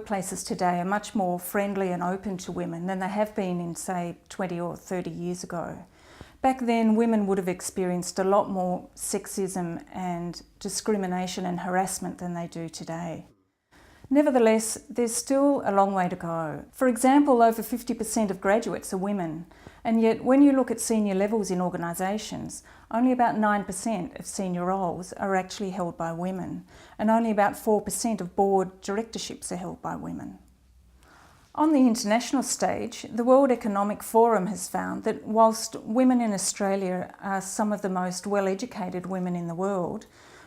workplaces today are much more friendly and open to women than they have been in, say, 20 or 30 years ago. Back then, women would have experienced a lot more sexism and discrimination and harassment than they do today. Nevertheless, there's still a long way to go. For example, over 50% of graduates are women, and yet when you look at senior levels in organisations, only about 9% of senior roles are actually held by women, and only about 4% of board directorships are held by women. On the international stage, the World Economic Forum has found that whilst women in Australia are some of the most well-educated women in the world,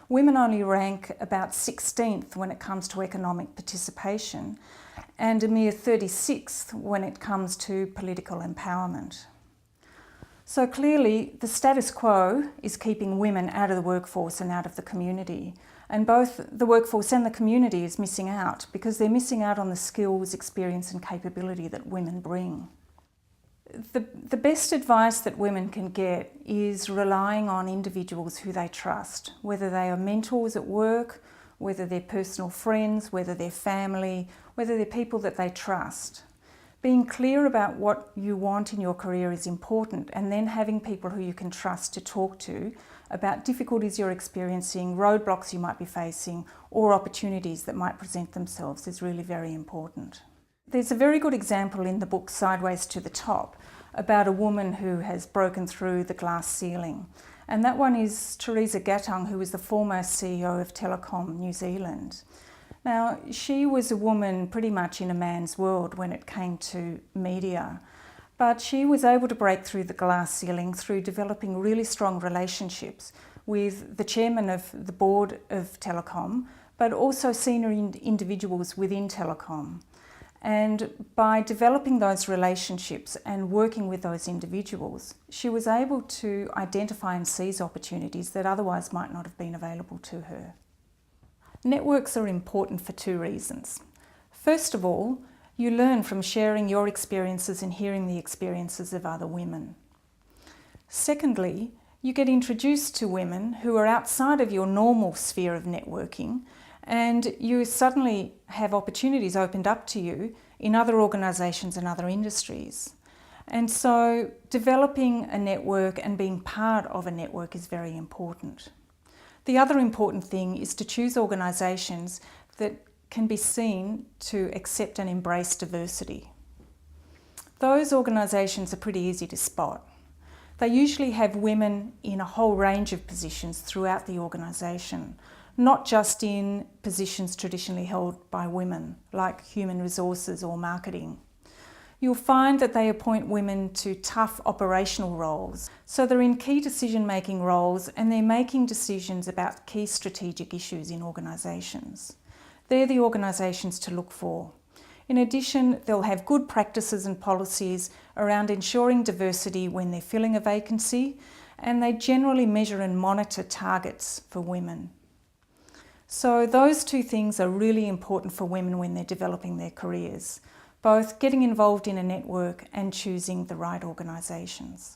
women only rank about 16th when it comes to economic participation and a mere 36th when it comes to political empowerment. So clearly, the status quo is keeping women out of the workforce and out of the community. And both the workforce and the community is missing out because they're missing out on the skills, experience and capability that women bring. The best advice that women can get is relying on individuals who they trust, whether they are mentors at work, whether they're personal friends, whether they're family, whether they're people that they trust. Being clear about what you want in your career is important, and then having people who you can trust to talk to about difficulties you're experiencing, roadblocks you might be facing, or opportunities that might present themselves is really very important. There's a very good example in the book Sideways to the Top about a woman who has broken through the glass ceiling. And that one is Teresa Gattung, who was the former CEO of Telecom New Zealand. Now, she was a woman pretty much in a man's world when it came to media, but she was able to break through the glass ceiling through developing really strong relationships with the chairman of the board of Telecom, but also senior individuals within Telecom. And by developing those relationships and working with those individuals, she was able to identify and seize opportunities that otherwise might not have been available to her. Networks are important for two reasons. First of all, you learn from sharing your experiences and hearing the experiences of other women. Secondly, you get introduced to women who are outside of your normal sphere of networking, and you suddenly have opportunities opened up to you in other organisations and other industries. And so developing a network and being part of a network is very important. The other important thing is to choose organisations that can be seen to accept and embrace diversity. Those organisations are pretty easy to spot. They usually have women in a whole range of positions throughout the organisation, not just in positions traditionally held by women, like human resources or marketing. You'll find that they appoint women to tough operational roles. So they're in key decision-making roles and they're making decisions about key strategic issues in organisations. They're the organisations to look for. In addition, they'll have good practices and policies around ensuring diversity when they're filling a vacancy, and they generally measure and monitor targets for women. So those two things are really important for women when they're developing their careers, both getting involved in a network and choosing the right organisations.